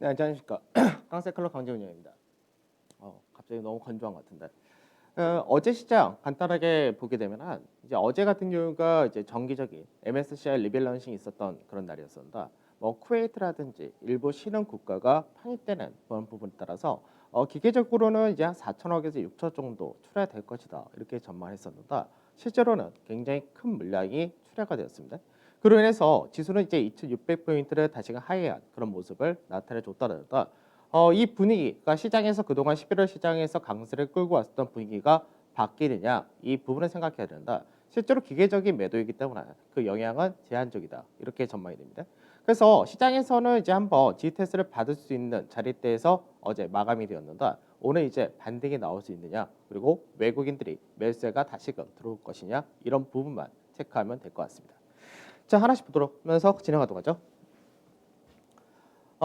네, 안녕하십니까. 깡세클럽 강재훈입니다. 갑자기 너무 건조한 것 같은데. 어제 시장 간단하게 보게 되면은 이제 어제 같은 경우가 이제 정기적인 MSCI 리밸런싱이 있었던 그런 날이었습니다. 뭐 쿠웨이트라든지 일부 신흥 국가가 편입되는 그런 부분에 따라서 기계적으로는 이제 한 4천억에서 6천 정도 출하될 것이다 이렇게 전망했었는데 실제로는 굉장히 큰 물량이 출하가 되었습니다. 그로 인해서 지수는 이제 2,600포인트를 다시금 하회한 그런 모습을 나타내줬다는데 이 분위기가 시장에서 그동안 11월 시장에서 강세를 끌고 왔었던 분위기가 바뀌느냐 이 부분을 생각해야 된다. 실제로 기계적인 매도이기 때문에 그 영향은 제한적이다. 이렇게 전망이 됩니다. 그래서 시장에서는 이제 한번 G테스트를 받을 수 있는 자리대에서 어제 마감이 되었는데 오늘 이제 반등이 나올 수 있느냐 그리고 외국인들이 매수세가 다시금 들어올 것이냐 이런 부분만 체크하면 될 것 같습니다. 자, 하나씩 보도록 하면서 진행하도록 하죠.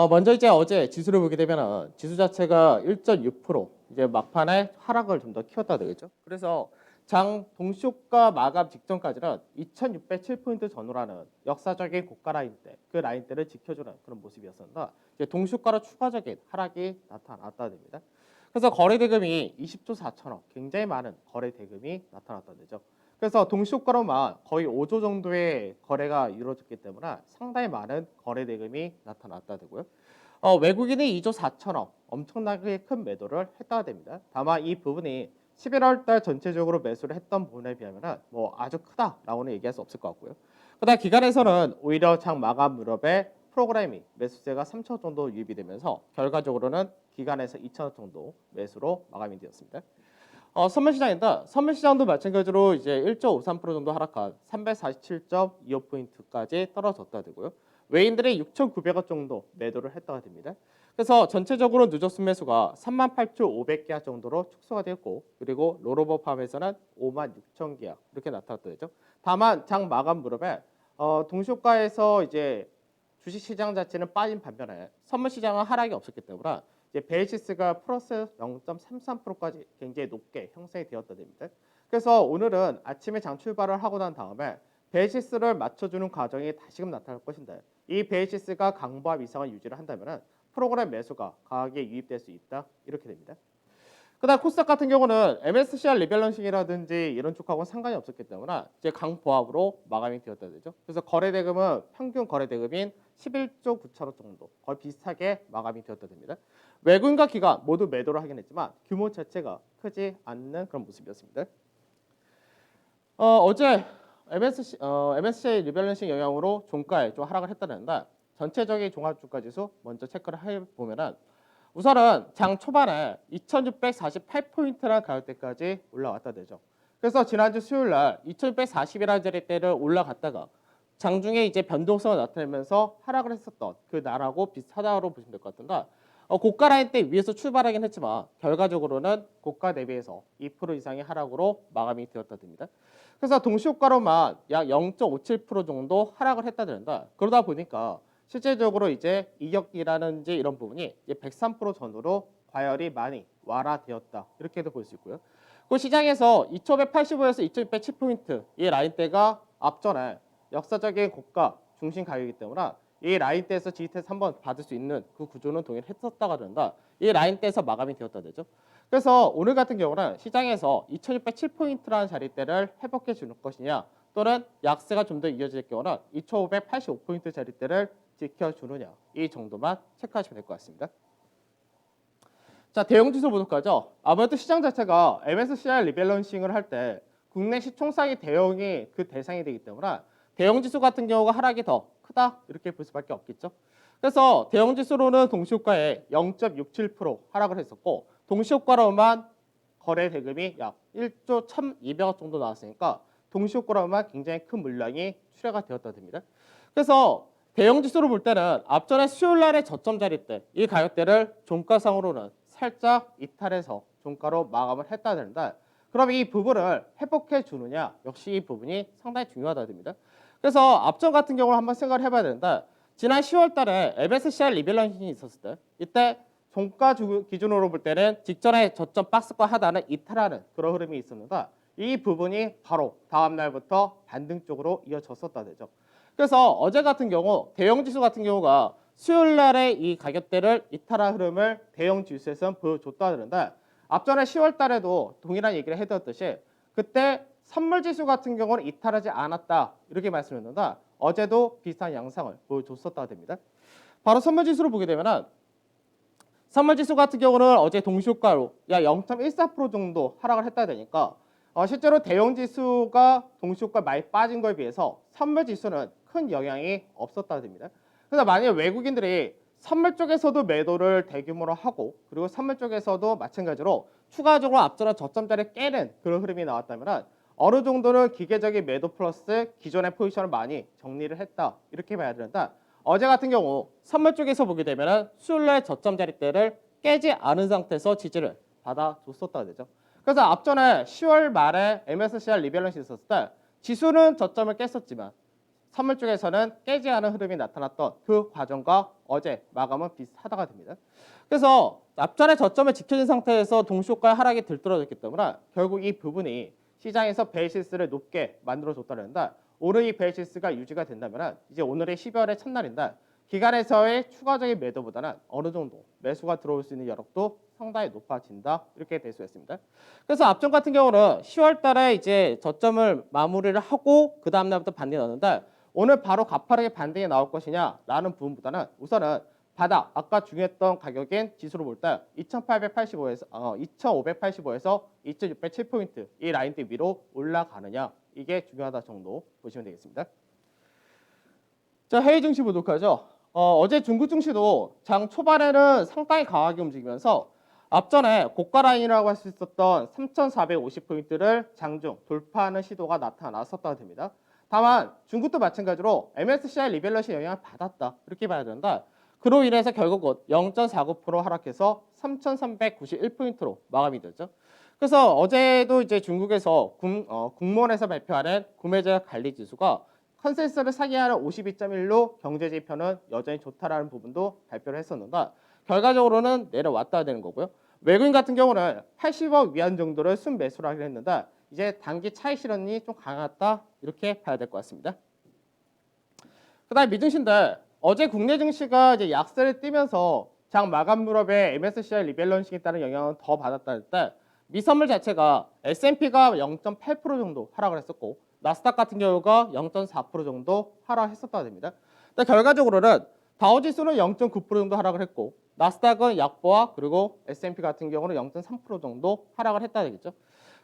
먼저 이제 어제 지수를 보게 되면 지수 자체가 1.6% 이제 막판에 하락을 좀 더 키웠다 되겠죠. 그래서 장 동시효과 마감 직전까지는 2,607포인트 전후라는 역사적인 고가 라인대, 그 라인대를 지켜주는 그런 모습이었습니다. 이제 동시효과로 추가적인 하락이 나타났다 됩니다. 그래서 거래 대금이 20조 4천억, 굉장히 많은 거래 대금이 나타났다 되죠. 그래서 동시효과로만 거의 5조 정도의 거래가 이루어졌기 때문에 상당히 많은 거래 대금이 나타났다 되고요. 외국인이 2조 4천억 엄청나게 큰 매도를 했다가 됩니다. 다만 이 부분이 11월 달 전체적으로 매수를 했던 부분에 비하면 뭐 아주 크다라고는 얘기할 수 없을 것 같고요. 그다음 기간에서는 오히려 장 마감 무렵에 프로그래밍 매수세가 3천억 정도 유입이 되면서 결과적으로는 기간에서 2천억 정도 매수로 마감이 되었습니다. 선물시장인데 선물시장도 마찬가지로 이제 1.53% 정도 하락한 347.25포인트까지 떨어졌다 되고요. 외인들이 6,900원 정도 매도를 했다가 됩니다. 그래서 전체적으로 누적 매수가 38,500계약 정도로 축소가 되었고 그리고 롤오버 포함해서는 56,000계약 이렇게 나타났다 되죠. 다만 장 마감 무렵에 동시효과에서 이제 주식시장 자체는 빠진 반면에 선물시장은 하락이 없었기 때문에 이제 베이시스가 플러스 0.33%까지 굉장히 높게 형성이 되었다 됩니다. 그래서 오늘은 아침에 장 출발을 하고 난 다음에 베이시스를 맞춰주는 과정이 다시금 나타날 것인데 이 베이시스가 강보합 이상을 유지를 한다면 프로그램 매수가 강하게 유입될 수 있다 이렇게 됩니다. 그다음 코스닥 같은 경우는 MSCI 리밸런싱이라든지 이런 쪽하고는 상관이 없었기 때문에 이제 강보합으로 마감이 되었다 되죠. 그래서 거래 대금은 평균 거래 대금인 11조 9천억 정도 거의 비슷하게 마감이 되었다 됩니다. 외국인과 기관 모두 매도를 하긴 했지만 규모 자체가 크지 않는 그런 모습이었습니다. 어제 MSCI 리밸런싱 영향으로 종가에 좀 하락을 했다는데 전체적인 종합주가지수 먼저 체크를 해보면은 우선은 장 초반에 2,648포인트라는 가격대까지 올라왔다 되죠. 그래서 지난주 수요일 날 2,640이라는 자리대를 올라갔다가 장중에 이제 변동성을 나타내면서 하락을 했었던 그 날하고 비슷하다고 보시면 될 것 같은데 고가 라인대 위에서 출발하긴 했지만 결과적으로는 고가 대비해서 2% 이상의 하락으로 마감이 되었다 됩니다. 그래서 동시효과로만 약 0.57% 정도 하락을 했다 된다. 그러다 보니까 실제적으로 이제 이격이라든지 이런 부분이 이제 103% 전후로 과열이 많이 완화되었다. 이렇게도 볼 수 있고요. 그 시장에서 2,585에서 2,607포인트 이 라인대가 앞전에 역사적인 고가 중심 가격이기 때문에 이 라인대에서 G테스트 한번 받을 수 있는 그 구조는 동일했었다가 된다. 이 라인대에서 마감이 되었다 되죠. 그래서 오늘 같은 경우는 시장에서 2,607포인트라는 자리대를 회복해 주는 것이냐 또는 약세가 좀 더 이어질 경우는 2,585포인트 자리대를 지켜주느냐 이 정도만 체크하시면 될 것 같습니다. 자, 대형지수 보도록 하죠. 아무래도 시장 자체가 MSCI 리밸런싱을 할 때 국내 시총상의 대형이 그 대상이 되기 때문에 대형지수 같은 경우가 하락이 더 크다 이렇게 볼 수밖에 없겠죠. 그래서 대형지수로는 동시효과에 0.67% 하락을 했었고 동시효과로만 거래 대금이 약 1조 1,200억 정도 나왔으니까 동시효과로만 굉장히 큰 물량이 출하가 되었다 됩니다. 그래서 대형지수로 볼 때는 앞전에 수요일 날의 저점 자리 때 이 가격대를 종가상으로는 살짝 이탈해서 종가로 마감을 했다 된다. 그럼 이 부분을 회복해 주느냐 역시 이 부분이 상당히 중요하다 됩니다. 그래서 앞전 같은 경우를 한번 생각을 해봐야 된다. 지난 10월 달에 MSCI 리밸런싱이 있었을 때 이때 종가 기준으로 볼 때는 직전에 저점 박스권 하단을 이탈하는 그런 흐름이 있었는데 이 부분이 바로 다음 날부터 반등 쪽으로 이어졌었다 되죠. 그래서 어제 같은 경우 대형 지수 같은 경우가 수요일 날에 이 가격대를 이탈한 흐름을 대형 지수에서는 보여줬다 하는데 앞전에 10월 달에도 동일한 얘기를 해드렸듯이 그때 선물 지수 같은 경우는 이탈하지 않았다 이렇게 말씀했는데 어제도 비슷한 양상을 보여줬었다 됩니다. 바로 선물 지수를 보게 되면은 선물 지수 같은 경우는 어제 동시효과로 약 0.14% 정도 하락을 했다 되니까 실제로 대형 지수가 동시효과 많이 빠진 거에 비해서 선물 지수는 큰 영향이 없었다 됩니다. 그래서 만약에 외국인들이 선물 쪽에서도 매도를 대규모로 하고 그리고 선물 쪽에서도 마찬가지로 추가적으로 앞전에 저점자를 깨는 그런 흐름이 나왔다면 어느 정도는 기계적인 매도 플러스 기존의 포지션을 많이 정리를 했다 이렇게 봐야 되는데 어제 같은 경우 선물 쪽에서 보게 되면 수요일날 저점 자리대를 깨지 않은 상태에서 지지를 받아줬었다 되죠. 그래서 앞전에 10월 말에 MSCI 리밸런스 있었을 때 지수는 저점을 깼었지만 선물 쪽에서는 깨지 않은 흐름이 나타났던 그 과정과 어제 마감은 비슷하다가 됩니다. 그래서 앞전에 저점을 지켜진 상태에서 동시효과의 하락이 들떨어졌기 때문에 결국 이 부분이 시장에서 베이시스를 높게 만들어줬다는데 오늘 이 베이시스가 유지가 된다면 이제 오늘의 12월의 첫날인데 기간에서의 추가적인 매도보다는 어느 정도 매수가 들어올 수 있는 여력도 상당히 높아진다 이렇게 될 수 있습니다. 그래서 앞전 같은 경우는 10월 달에 이제 저점을 마무리를 하고 그 다음 날부터 반등이 나왔는데 오늘 바로 가파르게 반등이 나올 것이냐라는 부분보다는 우선은 바닥 아까 중요했던 가격인 지수로 볼 때 2,885에서 2,585에서 2,607포인트 이 라인대 위로 올라가느냐 이게 중요하다 정도 보시면 되겠습니다. 자, 해외 증시 보도록 하죠. 어제 중국 증시도 장 초반에는 상당히 강하게 움직이면서 앞전에 고가 라인이라고 할 수 있었던 3,450포인트를 장중 돌파하는 시도가 나타났었다고 됩니다. 다만 중국도 마찬가지로 MSCI 리밸런스 영향을 받았다 이렇게 봐야 된다. 그로 인해서 결국은 0.49% 하락해서 3,391포인트로 마감이 됐죠. 그래서 어제도 이제 중국에서 국무원에서 발표하는 구매자 관리 지수가 컨센서스를 상회하는 52.1로 경제 지표는 여전히 좋다라는 부분도 발표를 했었는데 결과적으로는 내려왔다 되는 거고요. 외국인 같은 경우는 80억 위안 정도를 순매수를 하기로 했는데 이제 단기 차익 실현이 좀 강했다 이렇게 봐야 될 것 같습니다. 그다음 미증시인데 어제 국내 증시가 이제 약세를 띠면서 장 마감 무렵에 MSCI 리밸런싱에 따른 영향을 더 받았다 할 때 미선물 자체가 S&P가 0.8% 정도 하락을 했었고 나스닥 같은 경우가 0.4% 정도 하락했었다 됩니다. 근데 결과적으로는 다우지수는 0.9% 정도 하락을 했고 나스닥은 약보와 그리고 S&P 같은 경우는 0.3% 정도 하락을 했다 되겠죠.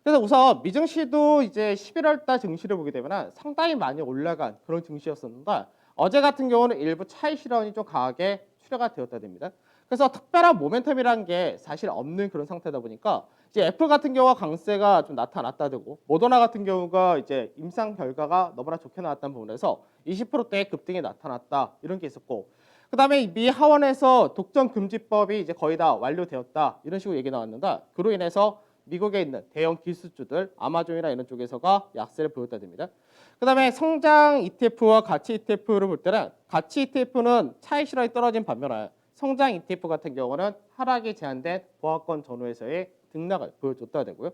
그래서 우선 미증시도 이제 11월 달 증시를 보게 되면 상당히 많이 올라간 그런 증시였었는데 어제 같은 경우는 일부 차익 실현이 좀 강하게 출회가 되었다 됩니다. 그래서 특별한 모멘텀이라는 게 사실 없는 그런 상태다 보니까 이제 애플 같은 경우가 강세가 좀 나타났다 되고 모더나 같은 경우가 이제 임상 결과가 너무나 좋게 나왔다는 부분에서 20%대 급등이 나타났다 이런 게 있었고 그다음에 미 하원에서 독점 금지법이 이제 거의 다 완료되었다 이런 식으로 얘기 나왔는데 그로 인해서 미국에 있는 대형 기술주들 아마존이나 이런 쪽에서가 약세를 보였다 됩니다. 그다음에 성장 ETF와 가치 ETF를 볼 때는 가치 ETF는 차익 실현이 떨어진 반면에 성장 ETF 같은 경우는 하락이 제한된 보합권 전후에서의 등락을 보여줬다 되고요.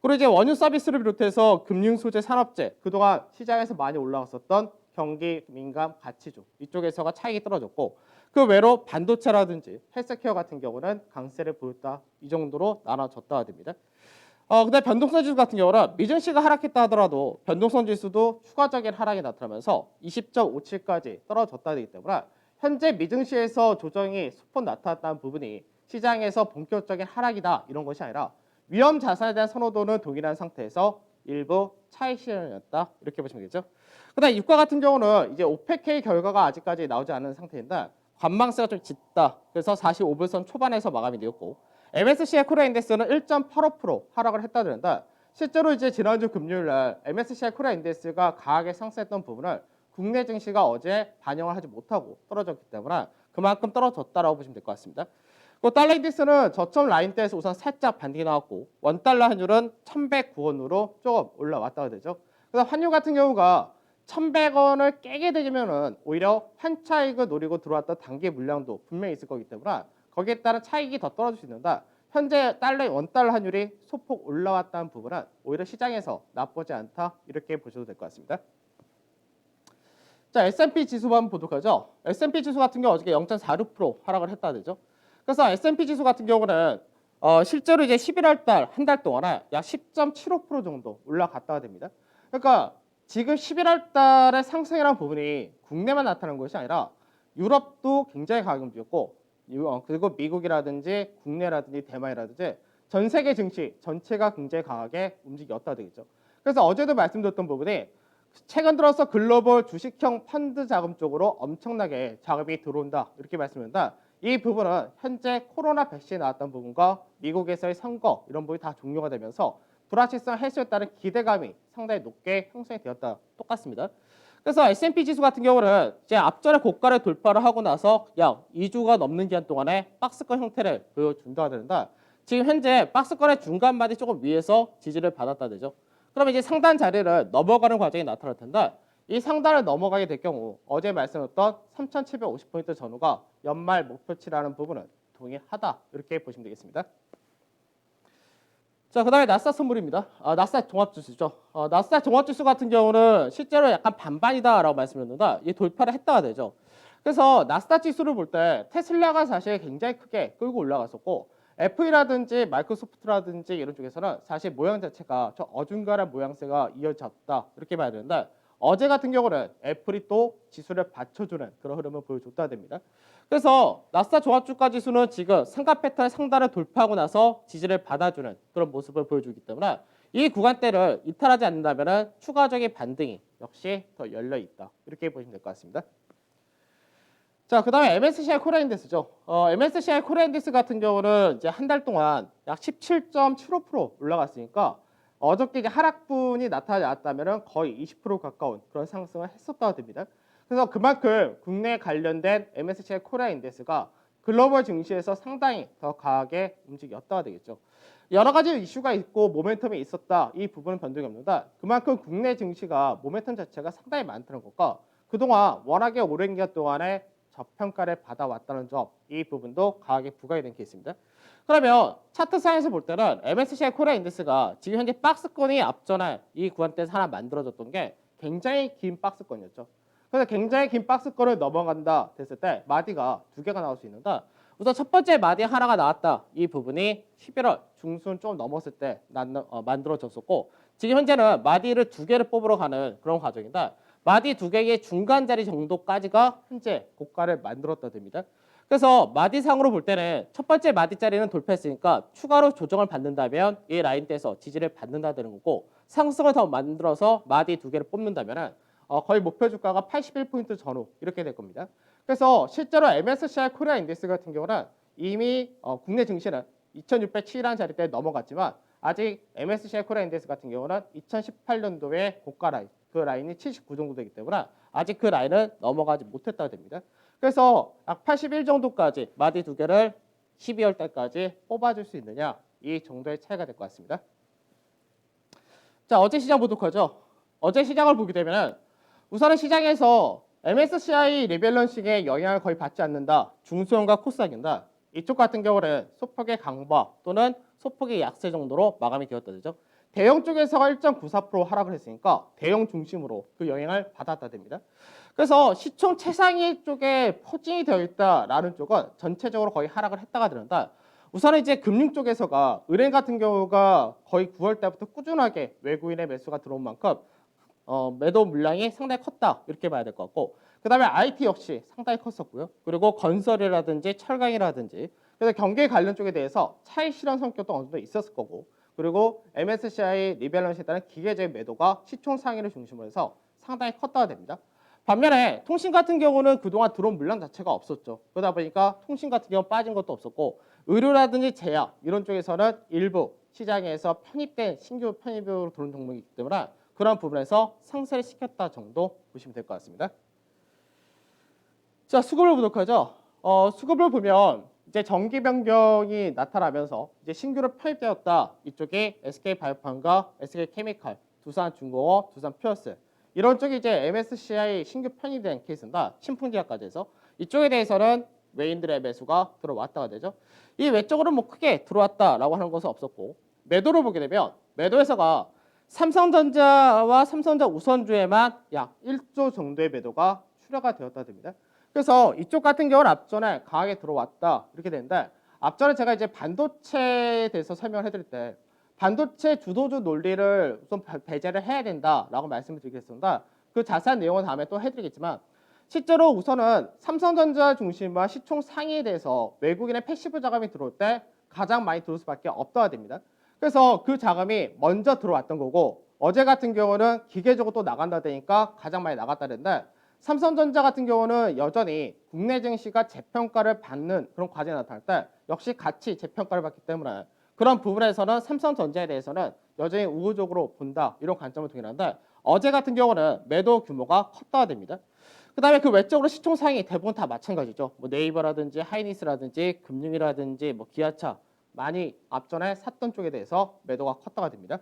그리고 이제 원유 서비스를 비롯해서 금융 소재 산업재 그동안 시장에서 많이 올라왔었던 경기 민감 가치주 이쪽에서가 차익이 떨어졌고 그 외로 반도체라든지 헬스케어 같은 경우는 강세를 보였다 이 정도로 나눠졌다 됩니다. 근데 변동성 지수 같은 경우는 미증시가 하락했다 하더라도 변동성 지수도 추가적인 하락이 나타나면서 20.57까지 떨어졌다 되기 때문에 현재 미증시에서 조정이 소폭 나타났다는 부분이 시장에서 본격적인 하락이다 이런 것이 아니라 위험 자산에 대한 선호도는 동일한 상태에서 일부 차익 실현이었다 이렇게 보시면 되겠죠. 그다음 유가 같은 경우는 이제 오펙의 결과가 아직까지 나오지 않은 상태인데 관망세가 좀 짙다. 그래서 45불선 초반에서 마감이 되었고 MSCI 코리아 인덱스는 1.85% 하락을 했다 그런데 실제로 이제 지난주 금요일 날 MSCI 코리아 인덱스가 강하게 상승했던 부분을 국내 증시가 어제 반영을 하지 못하고 떨어졌기 때문에 그만큼 떨어졌다라고 보시면 될 것 같습니다. 그 달러 인덱스는 저점 라인대에서 우선 살짝 반등이 나왔고 원달러 환율은 1,109원으로 조금 올라왔다가 되죠. 그래서 환율 같은 경우가 1,100원을 깨게 되면은 오히려 환차익을 노리고 들어왔던 단기 물량도 분명히 있을 거기 때문에 거기에 따른 차익이 더 떨어질 수 있는데 현재 원달러 환율이 소폭 올라왔다는 부분은 오히려 시장에서 나쁘지 않다 이렇게 보셔도 될 것 같습니다. 자, S&P 지수 한번 보도록 하죠. S&P 지수 같은 경우 어저께 0.46% 하락을 했다 되죠. 그래서 S&P 지수 같은 경우는 실제로 이제 11월 달 한 달 동안에 약 10.75% 정도 올라갔다가 됩니다. 그러니까 지금 11월 달의 상승이라는 부분이 국내만 나타난 것이 아니라 유럽도 굉장히 강하게 움직였고 그리고 미국이라든지 국내라든지 대만이라든지 전 세계 증시 전체가 굉장히 강하게 움직였다 되겠죠. 그래서 어제도 말씀드렸던 부분이 최근 들어서 글로벌 주식형 펀드 자금 쪽으로 엄청나게 자금이 들어온다 이렇게 말씀드립니다. 이 부분은 현재 코로나 백신이 나왔던 부분과 미국에서의 선거 이런 부분이 다 종료가 되면서 불확실성 해소에 따른 기대감이 상당히 높게 형성이 되었다 똑같습니다. 그래서 S&P 지수 같은 경우는 이제 앞전에 고가를 돌파를 하고 나서 약 2주가 넘는 기간 동안에 박스권 형태를 보여준다가 되는데 지금 현재 박스권의 중간 마디 조금 위에서 지지를 받았다 되죠. 그러면 이제 상단 자리를 넘어가는 과정이 나타날 텐데 이 상단을 넘어가게 될 경우 어제 말씀드렸던 3,750포인트 전후가 연말 목표치라는 부분은 동일하다 이렇게 보시면 되겠습니다. 자, 그다음에 나스닥 선물입니다. 나스닥 종합지수죠. 나스닥 종합지수 같은 경우는 실제로 약간 반반이다라고 말씀드렸는데 이 돌파를 했다가 되죠. 그래서 나스닥 지수를 볼 때 테슬라가 사실 굉장히 크게 끌고 올라갔었고 애플이라든지 마이크로소프트라든지 이런 쪽에서는 사실 모양 자체가 좀 어중간한 모양새가 이어졌다 이렇게 봐야 되는데 어제 같은 경우는 애플이 또 지수를 받쳐주는 그런 흐름을 보여줬다 됩니다. 그래서 나스닥 종합주가 지수는 지금 상가 패턴의 상단을 돌파하고 나서 지지를 받아주는 그런 모습을 보여주기 때문에 이 구간대를 이탈하지 않는다면 추가적인 반등이 역시 더 열려 있다 이렇게 보시면 될 것 같습니다. 자, 그다음에 MSCI 코리아 인덱스죠. MSCI 코리아 인덱스 같은 경우는 이제 한 달 동안 약 17.75% 올라갔으니까 어저께 이제 하락분이 나타나지 않았다면 거의 20% 가까운 그런 상승을 했었다고 됩니다. 그래서 그만큼 국내 관련된 MSCI 코리아 인덱스가 글로벌 증시에서 상당히 더 강하게 움직였다가 되겠죠. 여러 가지 이슈가 있고 모멘텀이 있었다. 이 부분은 변동이 없는데 그만큼 국내 증시가 모멘텀 자체가 상당히 많다는 것과 그동안 워낙에 오랜 기간 동안에 저평가를 받아왔다는 점, 이 부분도 강하게 부각이 된 케이스입니다. 그러면 차트상에서 볼 때는 MSCI 코리아 인덱스가 지금 현재 박스권이 앞전에 이 구간대에서 하나 만들어졌던 게 굉장히 긴 박스권이었죠. 그래서 굉장히 긴 박스권을 넘어간다 됐을 때 마디가 두 개가 나올 수 있는데 우선 첫 번째 마디 하나가 나왔다. 이 부분이 11월 중순 좀 넘었을 때 만들어졌었고 지금 현재는 마디를 두 개를 뽑으러 가는 그런 과정이다. 마디 두 개의 중간 자리 정도까지가 현재 고가를 만들었다 됩니다. 그래서 마디상으로 볼 때는 첫 번째 마디 자리는 돌파했으니까 추가로 조정을 받는다면 이 라인대에서 지지를 받는다 되는 거고 상승을 더 만들어서 마디 두 개를 뽑는다면 거의 목표 주가가 81포인트 전후 이렇게 될 겁니다. 그래서 실제로 MSCI 코리아 인덱스 같은 경우는 이미 국내 증시는 2607이라는 자리대 넘어갔지만 아직 MSCI 코리아 인덱스 같은 경우는 2018년도에 고가 라인 그 라인이 79 정도 되기 때문에 아직 그 라인은 넘어가지 못했다고 됩니다. 그래서 약 81 정도까지 마디 두 개를 12월 달까지 뽑아줄 수 있느냐 이 정도의 차이가 될 것 같습니다. 자, 어제 시장 보도록 하죠. 어제 시장을 보게 되면 우선은 시장에서 MSCI 리밸런싱의 영향을 거의 받지 않는다. 중소형과 코스닥인다. 이쪽 같은 경우는 소폭의 강화 또는 소폭의 약세 정도로 마감이 되었다 되죠. 대형 쪽에서 1.94% 하락을 했으니까 대형 중심으로 그 영향을 받았다 됩니다. 그래서 시총 최상위 쪽에 포진이 되어 있다라는 쪽은 전체적으로 거의 하락을 했다가 되는데 우선은 이제 금융 쪽에서가 은행 같은 경우가 거의 9월 달부터 꾸준하게 외국인의 매수가 들어온 만큼 매도 물량이 상당히 컸다 이렇게 봐야 될 것 같고 그 다음에 IT 역시 상당히 컸었고요. 그리고 건설이라든지 철강이라든지 그래서 경기 관련 쪽에 대해서 차익 실현 성격도 어느 정도 있었을 거고 그리고 MSCI 리밸런스에 따른 기계적인 매도가 시총 상위를 중심으로 해서 상당히 컸다가 됩니다. 반면에 통신 같은 경우는 그동안 들어온 물량 자체가 없었죠. 그러다 보니까 통신 같은 경우 빠진 것도 없었고 의료라든지 제약 이런 쪽에서는 일부 시장에서 편입된 신규 편입으로 들어온 종목이기 때문에 그런 부분에서 상쇄를 시켰다 정도 보시면 될 것 같습니다. 자, 수급을 보도록 하죠. 수급을 보면 이제 정기 변경이 나타나면서 이제 신규로 편입되었다. 이쪽에 SK바이오팜과 SK케미칼, 두산중공업, 두산퓨어스 이런 쪽이 이제 MSCI 신규 편입된 케이스인데 신풍제약까지 해서 이쪽에 대해서는 외인들의 매수가 들어왔다가 되죠. 이 외적으로 뭐 크게 들어왔다라고 하는 것은 없었고 매도를 보게 되면 매도에서가 삼성전자와 삼성전자 우선주에만 약 1조 정도의 매도가 출하가 되었다 됩니다. 그래서 이쪽 같은 경우는 앞전에 강하게 들어왔다 이렇게 되는데 앞전에 제가 이제 반도체에 대해서 설명을 해드릴 때 반도체 주도주 논리를 우선 배제를 해야 된다라고 말씀을 드리겠습니다. 그 자세한 내용은 다음에 또 해드리겠지만 실제로 우선은 삼성전자 중심과 시총 상위에 대해서 외국인의 패시브 자금이 들어올 때 가장 많이 들어올 수밖에 없다가 됩니다. 그래서 그 자금이 먼저 들어왔던 거고 어제 같은 경우는 기계적으로 또 나간다 되니까 가장 많이 나갔다는데 삼성전자 같은 경우는 여전히 국내 증시가 재평가를 받는 그런 과정이 나타날 때 역시 같이 재평가를 받기 때문에 그런 부분에서는 삼성전자에 대해서는 여전히 우호적으로 본다 이런 관점을 동일한데 어제 같은 경우는 매도 규모가 컸다가 됩니다. 그 다음에 그 외적으로 시총 상위 대부분 다 마찬가지죠. 뭐 네이버라든지 하이닉스라든지 금융이라든지 뭐 기아차 많이 앞전에 샀던 쪽에 대해서 매도가 컸다가 됩니다.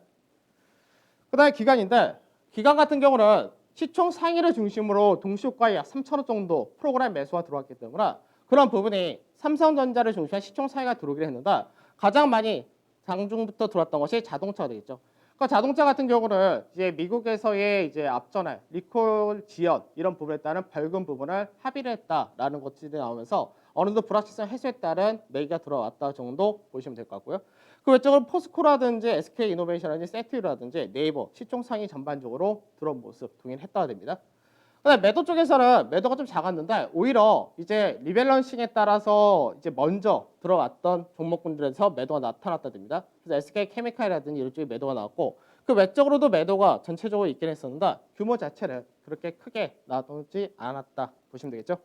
그 다음에 기간인데 기간 같은 경우는 시총 상위를 중심으로 동시효과에 약 3천억 정도 프로그램 매수가 들어왔기 때문에 그런 부분이 삼성전자를 중심한 시총 상위가 들어오긴 했는데 가장 많이 장중부터 들어왔던 것이 자동차가 되겠죠. 그러니까 자동차 같은 경우는 이제 미국에서의 이제 앞전에 리콜 지연 이런 부분에 따른 벌금 부분을 합의를 했다라는 것들이 나오면서 어느 정도 불확실성 해소에 따른 매기가 들어왔다 정도 보시면 될 것 같고요. 그 외적으로 포스코라든지 SK이노베이션이라든지 세트라든지 네이버 시총 상위 전반적으로 들어온 모습 동일했다가 됩니다. 근데 매도 쪽에서는 매도가 좀 작았는데 오히려 이제 리밸런싱에 따라서 이제 먼저 들어왔던 종목군들에서 매도가 나타났다 됩니다. 그래서 SK 케미칼이라든지 이런 쪽에 매도가 나왔고 그 외적으로도 매도가 전체적으로 있긴 했었는데 규모 자체는 그렇게 크게 나오지 않았다 보시면 되겠죠.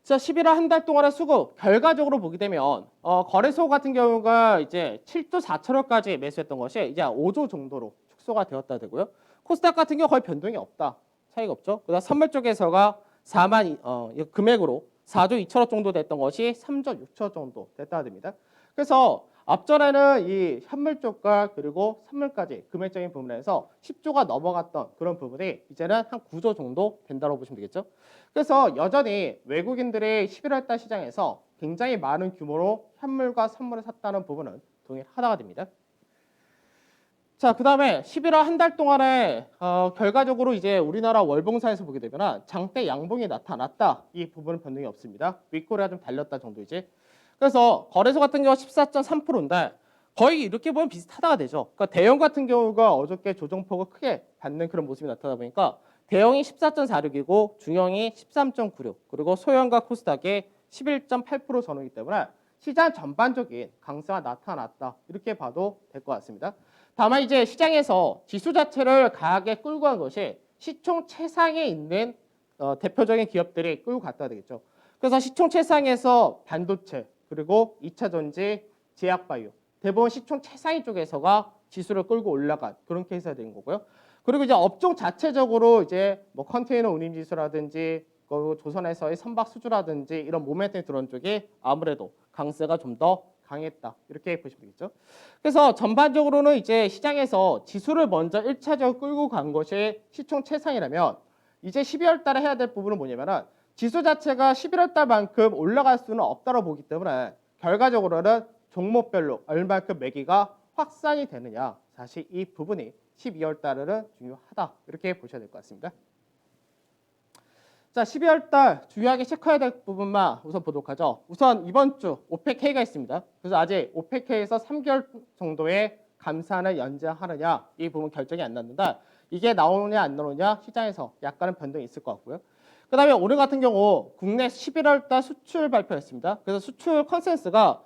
자, 11월 한 달 동안의 수급 결과적으로 보게 되면 거래소 같은 경우가 이제 7조 4천억까지 매수했던 것이 이제 5조 정도로 축소가 되었다 되고요. 코스닥 같은 경우 거의 변동이 없다. 차이가 없죠. 그다음 선물 쪽에서가 4만 금액으로 4조 2천억 정도 됐던 것이 3조 6천억 정도 됐다 됩니다. 그래서 앞전에는 이 현물 쪽과 그리고 선물까지 금액적인 부분에서 10조가 넘어갔던 그런 부분이 이제는 한 9조 정도 된다고 보시면 되겠죠. 그래서 여전히 외국인들이 11월 달 시장에서 굉장히 많은 규모로 현물과 선물을 샀다는 부분은 동일하다가 됩니다. 자, 그 다음에 11월 한 달 동안에 결과적으로 이제 우리나라 월봉사에서 보게 되면 장대 양봉이 나타났다. 이 부분은 변동이 없습니다. 윗꼬리가 좀 달렸다 정도이지. 그래서 거래소 같은 경우 14.3%인데 거의 이렇게 보면 비슷하다가 되죠. 그러니까 대형 같은 경우가 어저께 조정폭을 크게 받는 그런 모습이 나타나다 보니까 대형이 14.46이고 중형이 13.96 그리고 소형과 코스닥이 11.8% 전후이기 때문에 시장 전반적인 강세가 나타났다. 이렇게 봐도 될 것 같습니다. 다만 이제 시장에서 지수 자체를 강하게 끌고 간 것이 시총 최상에 있는 대표적인 기업들이 끌고 갔다 되겠죠. 그래서 시총 최상에서 반도체 그리고 2차 전지, 제약바이오 대부분 시총 최상위 쪽에서가 지수를 끌고 올라간 그런 케이스가 된 거고요. 그리고 이제 업종 자체적으로 이제 뭐 컨테이너 운임 지수라든지 조선에서의 선박 수주라든지 이런 모멘텀이 들어온 쪽이 아무래도 강세가 좀 더 강했다 이렇게 보시면 되겠죠. 그래서 전반적으로는 이제 시장에서 지수를 먼저 1차적으로 끌고 간 것이 시총 최상이라면 이제 12월 달에 해야 될 부분은 뭐냐면은 지수 자체가 11월 달만큼 올라갈 수는 없다고 보기 때문에 결과적으로는 종목별로 얼마큼 매기가 확산이 되느냐 사실 이 부분이 12월 달에는 중요하다 이렇게 보셔야 될 것 같습니다. 자, 12월 달 중요하게 체크해야 될 부분만 우선 보도록 하죠. 우선 이번 주 오펙회의가 있습니다. 그래서 아직 오펙회의에서 3개월 정도의 감산을 연장하느냐 이 부분 결정이 안 났는데 이게 나오느냐 안 나오느냐 시장에서 약간은 변동이 있을 것 같고요. 그 다음에 오늘 같은 경우 국내 11월 달 수출 발표했습니다. 그래서 수출 컨센서스가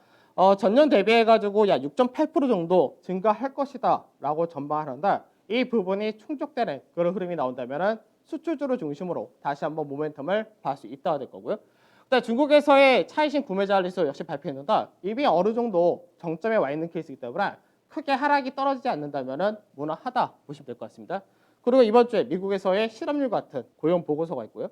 전년 대비해가지고 약 6.8% 정도 증가할 것이다 라고 전망하는데 이 부분이 충족되는 그런 흐름이 나온다면은 수출주를 중심으로 다시 한번 모멘텀을 볼 수 있다가 될 거고요. 그다음에 중국에서의 차이신 구매자 지수 역시 발표했는데 이미 어느 정도 정점에 와 있는 케이스이기 때문에 크게 하락이 떨어지지 않는다면은 무난하다 보시면 될 것 같습니다. 그리고 이번 주에 미국에서의 실업률 같은 고용 보고서가 있고요.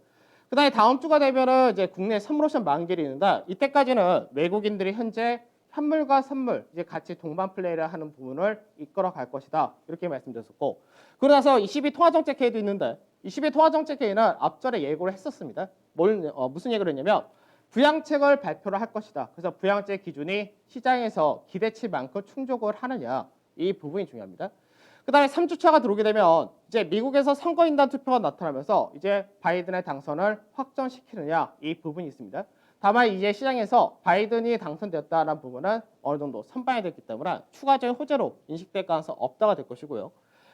그다음에 다음 주가 되면은 이제 국내 선물 옵션 만기일이 있는데 이때까지는 외국인들이 현재 현물과 선물 이제 같이 동반 플레이를 하는 부분을 이끌어 갈 것이다 이렇게 말씀드렸었고 그러고 나서 22 통화정책회의도 있는데 22 통화정책회의는 앞전에 예고를 했었습니다. 무슨 예고를 했냐면 부양책을 발표를 할 것이다. 그래서 부양책 기준이 시장에서 기대치만큼 충족을 하느냐 이 부분이 중요합니다. 그다음에 3주차가 들어오게 되면 이제 미국에서 선거인단 투표가 나타나면서 이제 바이든의 당선을 확정시키느냐 이 부분이 있습니다. 다만 이제 시장에서 바이든이 당선되었다는 부분은 어느 정도 선반이 됐기 때문에 추가적인 호재로 인식될 가능성 없다가 될 것이고요.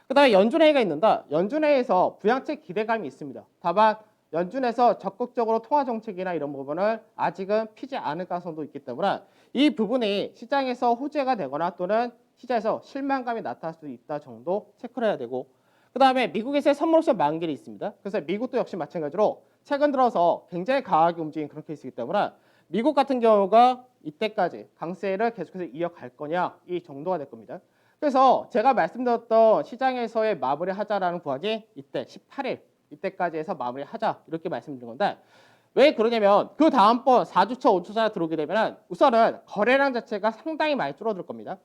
그다음에 연준회의가 있는데 연준회의에서 부양책 기대감이 있습니다. 다만 연준에서 적극적으로 통화 정책이나 이런 부분을 아직은 피지 않을 가능성도 있기 때문에 이 부분이 시장에서 호재가 되거나 또는 시장에서 실망감이 나타날 수 있다 정도 체크를 해야 되고, 그 다음에 미국에서의 선물 옵션 만기일이 있습니다. 그래서 미국도 역시 마찬가지로 최근 들어서 굉장히 강하게 움직인 그런 케이스이기 때문에 미국 같은 경우가 이때까지 강세를 계속해서 이어갈 거냐 이 정도가 될 겁니다. 그래서 제가 말씀드렸던 시장에서의 마무리하자라는 구간이 이때 18일 이때까지 해서 마무리하자 이렇게 말씀드린 건데, 왜 그러냐면 그 다음번 4주차 5주차 들어오게 되면 우선은 거래량 자체가 상당히 많이 줄어들 겁니다.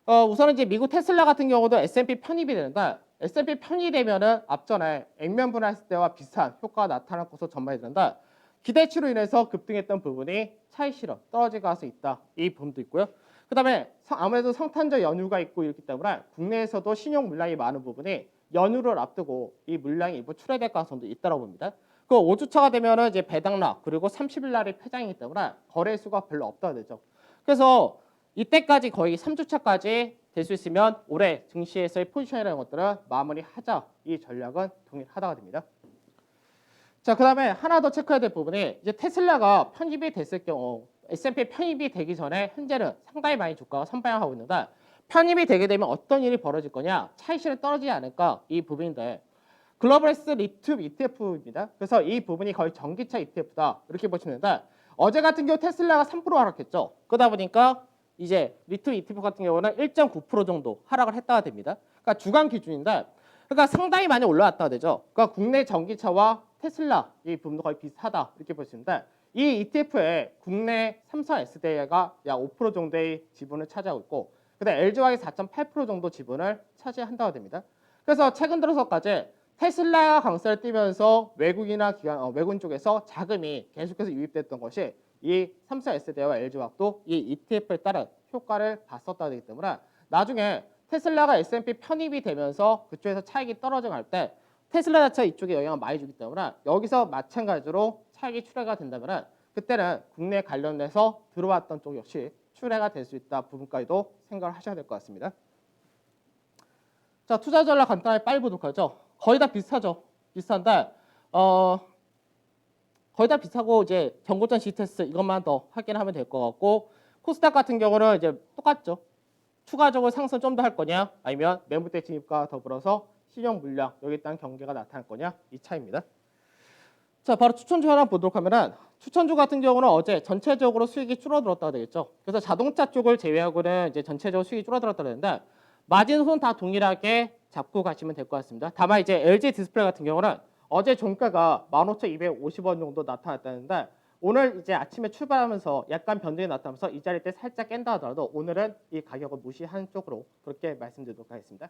우선은 이제 미국 테슬라 같은 경우도 S&P 편입이 되는데 S&P 편입이 되면은 앞전에 액면 분할했을 때와 비슷한 효과가 나타날 것으로 전망이 되는데 기대치로 인해서 급등했던 부분이 차익실현 떨어질 가능성이 있다 이 부분도 있고요. 그다음에 아무래도 성탄절 연휴가 있고 이렇기 때문에 국내에서도 신용 물량이 많은 부분이 연휴를 앞두고 이 물량이 일부 출회될 가능성도 있다고 봅니다. 그 5주차가 되면은 이제 배당락 그리고 30일 날이 폐장이기 때문에 거래 수가 별로 없다고 되죠. 그래서 이때까지 거의 3주차까지 될 수 있으면 올해 증시에서의 포지션이라는 것들은 마무리하자 이 전략은 동일하다가 됩니다. 자, 그다음에 하나 더 체크해야 될 부분이 이제 테슬라가 편입이 됐을 경우 S&P 편입이 되기 전에 현재는 상당히 많이 주가가 선방하고 있는데 편입이 되게 되면 어떤 일이 벌어질 거냐, 차익실이 떨어지지 않을까 이 부분인데 글로벌스 리튬 ETF입니다. 그래서 이 부분이 거의 전기차 ETF다 이렇게 보시면 되는데 어제 같은 경우 테슬라가 3% 하락했죠. 그러다 보니까 이제 리튬 ETF 같은 경우는 1.9% 정도 하락을 했다가 됩니다. 그러니까 주간 기준인데 그러니까 상당히 많이 올라왔다가 되죠. 그러니까 국내 전기차와 테슬라 이 부분도 거의 비슷하다 이렇게 볼 수 있는데 이 ETF에 국내 삼성 SDI가 약 5% 정도의 지분을 차지하고 있고 그다음 LG화학이 4.8% 정도 지분을 차지한다고 됩니다. 그래서 최근 들어서까지 테슬라가 강세를 띠면서 외국이나 외국인 쪽에서 자금이 계속해서 유입됐던 것이 이 삼성 SDI와 LG화학도 이 ETF에 따른 효과를 봤었다 되기 때문에 나중에 테슬라가 S&P 편입이 되면서 그쪽에서 차익이 떨어져 갈 때 테슬라 자체가 이쪽에 영향을 많이 주기 때문에 여기서 마찬가지로 차익이 출회가 된다면 그때는 국내 관련해서 들어왔던 쪽 역시 출회가 될 수 있다 부분까지도 생각을 하셔야 될 것 같습니다. 자, 투자 전략 간단하게 빨리 보도록 하죠. 거의 다 비슷하죠. 비슷한데 거의 다 비슷하고 이제 경고점 C테스트 이것만 더 확인하면 될 것 같고 코스닥 같은 경우는 이제 똑같죠. 추가적으로 상승 좀 더 할 거냐 아니면 매물대 진입과 더불어서 신용 물량 여기에 따른 경계가 나타날 거냐 이 차이입니다. 자, 바로 추천주 하나 보도록 하면은 추천주 같은 경우는 어제 전체적으로 수익이 줄어들었다고 되겠죠. 그래서 자동차 쪽을 제외하고는 이제 전체적으로 수익이 줄어들었다고 되는데 마진은 다 동일하게 잡고 가시면 될 것 같습니다. 다만 이제 LG 디스플레이 같은 경우는 어제 종가가 15,250원 정도 나타났다는데 오늘 이제 아침에 출발하면서 약간 변동이 나타나면서 이 자리 때 살짝 깬다 하더라도 오늘은 이 가격을 무시하는 쪽으로 그렇게 말씀드리도록 하겠습니다.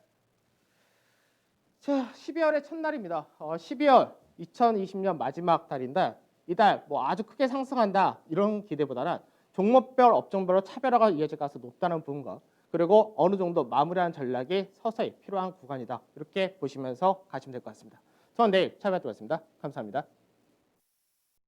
자, 12월의 첫날입니다. 12월 2020년 마지막 달인데 이달 뭐 아주 크게 상승한다 이런 기대보다는 종목별 업종별로 차별화가 이어질 가능성이 높다는 부분과 그리고 어느 정도 마무리하는 전략이 서서히 필요한 구간이다 이렇게 보시면서 가시면 될 것 같습니다. 저는 내일 찾아뵙도록 하겠습니다. 감사합니다.